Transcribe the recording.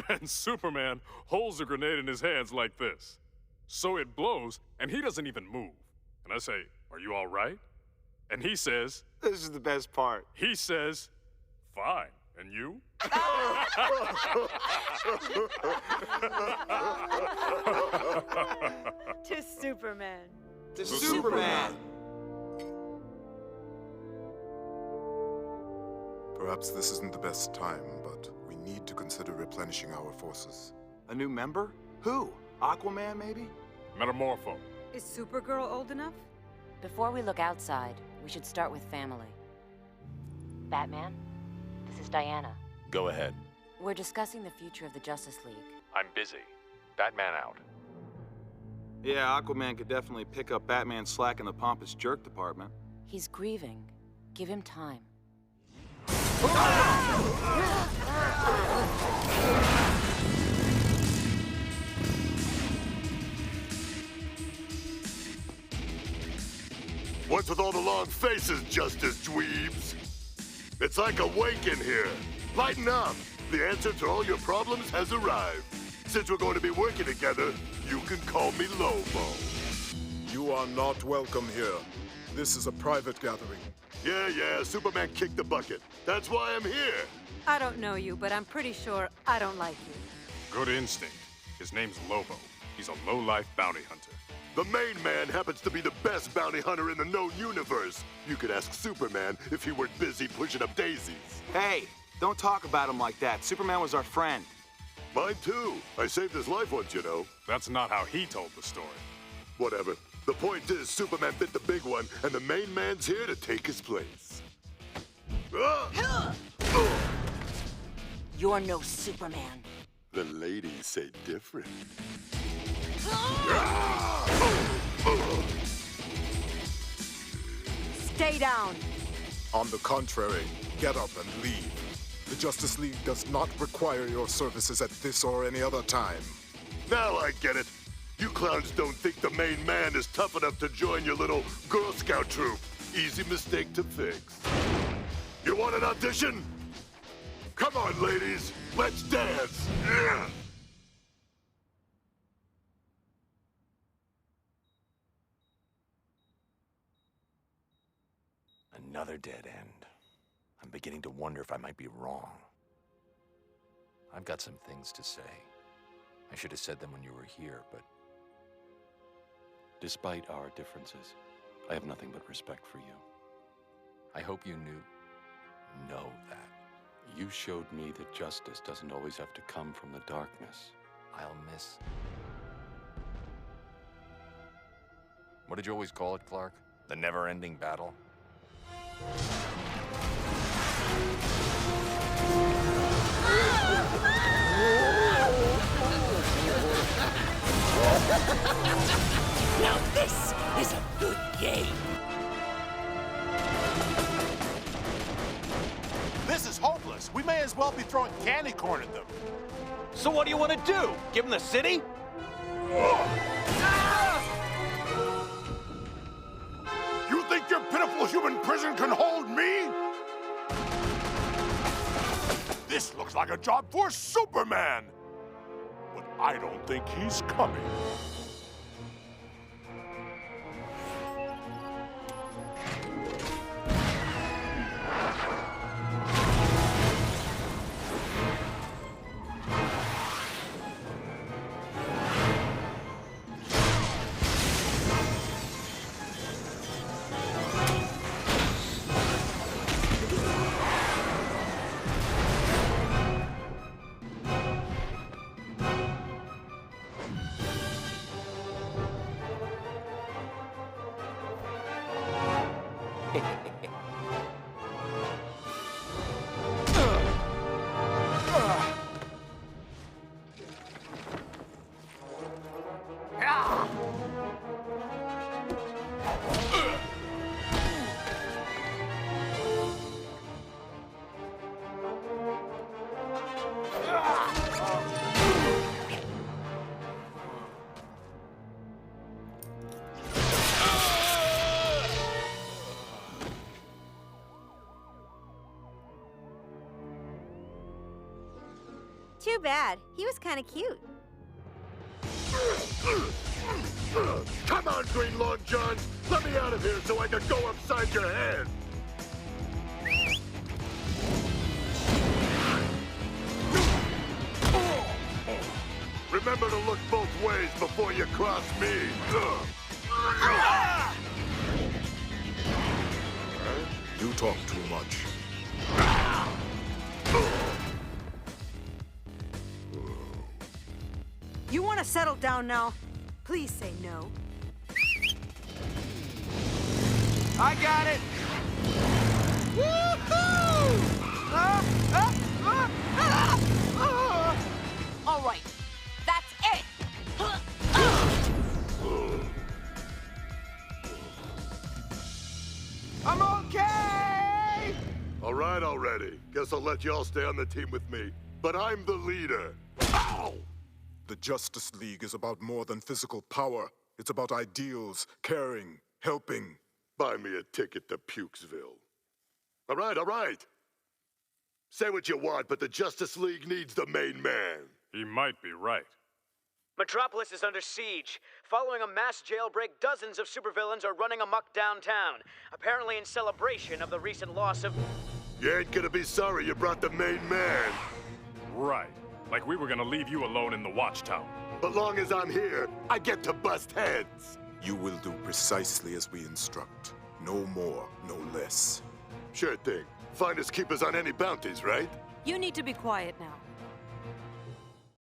And Superman holds the grenade in his hands like this. So it blows, and he doesn't even move. And I say, "Are you all right?" And he says... This is the best part. He says, "Fine. And you?" To Superman. To Superman! Perhaps this isn't the best time, but we need to consider replenishing our forces. A new member? Who? Aquaman, maybe? Metamorpho. Is Supergirl old enough? Before we look outside, we should start with family. Batman, this is Diana. Go ahead. We're discussing the future of the Justice League. I'm busy. Batman out. Yeah, Aquaman could definitely pick up Batman's slack in the pompous jerk department. He's grieving. Give him time. What's with all the long faces, Justice Dweebs? It's like a wake in here. Lighten up. The answer to all your problems has arrived. Since we're going to be working together, you can call me Lobo. You are not welcome here. This is a private gathering. Yeah, Superman kicked the bucket. That's why I'm here. I don't know you, but I'm pretty sure I don't like you. Good instinct. His name's Lobo. He's a low-life bounty hunter. The main man happens to be the best bounty hunter in the known universe. You could ask Superman if he weren't busy pushing up daisies. Hey, don't talk about him like that. Superman was our friend. Mine too. I saved his life once, you know. That's not how he told the story. Whatever. The point is, Superman bit the big one, and the main man's here to take his place. You're no Superman. The ladies say different. Stay down. On the contrary, get up and leave. The Justice League does not require your services at this or any other time. Now I get it. You clowns don't think the main man is tough enough to join your little Girl Scout troop. Easy mistake to fix. You want an audition? Come on, ladies. Let's dance. Yeah. Another dead end. I'm beginning to wonder if I might be wrong. I've got some things to say. I should have said them when you were here, but... Despite our differences, I have nothing but respect for you. I hope you know that. You showed me that justice doesn't always have to come from the darkness. I'll miss... What did you always call it, Clark? The never-ending battle? Now this is a good game. This is hopeless. We may as well be throwing candy corn at them. So what do you want to do? Give them the city? You think your pitiful human prison can hold me? This looks like a job for Superman. But I don't think he's coming. Too bad. He was kind of cute. Come on, Green Long Johns! Let me out of here so I can go upside your head! Remember to look both ways before you cross me! You talk too much. You want to settle down now? Please say no. I got it! Woohoo! All right, that's it. I'm okay! All right already. Guess I'll let y'all stay on the team with me. But I'm the leader. Ow! The Justice League is about more than physical power. It's about ideals, caring, helping. Buy me a ticket to Pukesville. All right. Say what you want, but the Justice League needs the main man. He might be right. Metropolis is under siege. Following a mass jailbreak, dozens of supervillains are running amok downtown, apparently in celebration of the recent loss of... You ain't gonna be sorry you brought the main man. Right. Like we were gonna leave you alone in the watchtower. But long as I'm here, I get to bust heads. You will do precisely as we instruct. No more, no less. Sure thing. Finders keepers on any bounties, right? You need to be quiet now.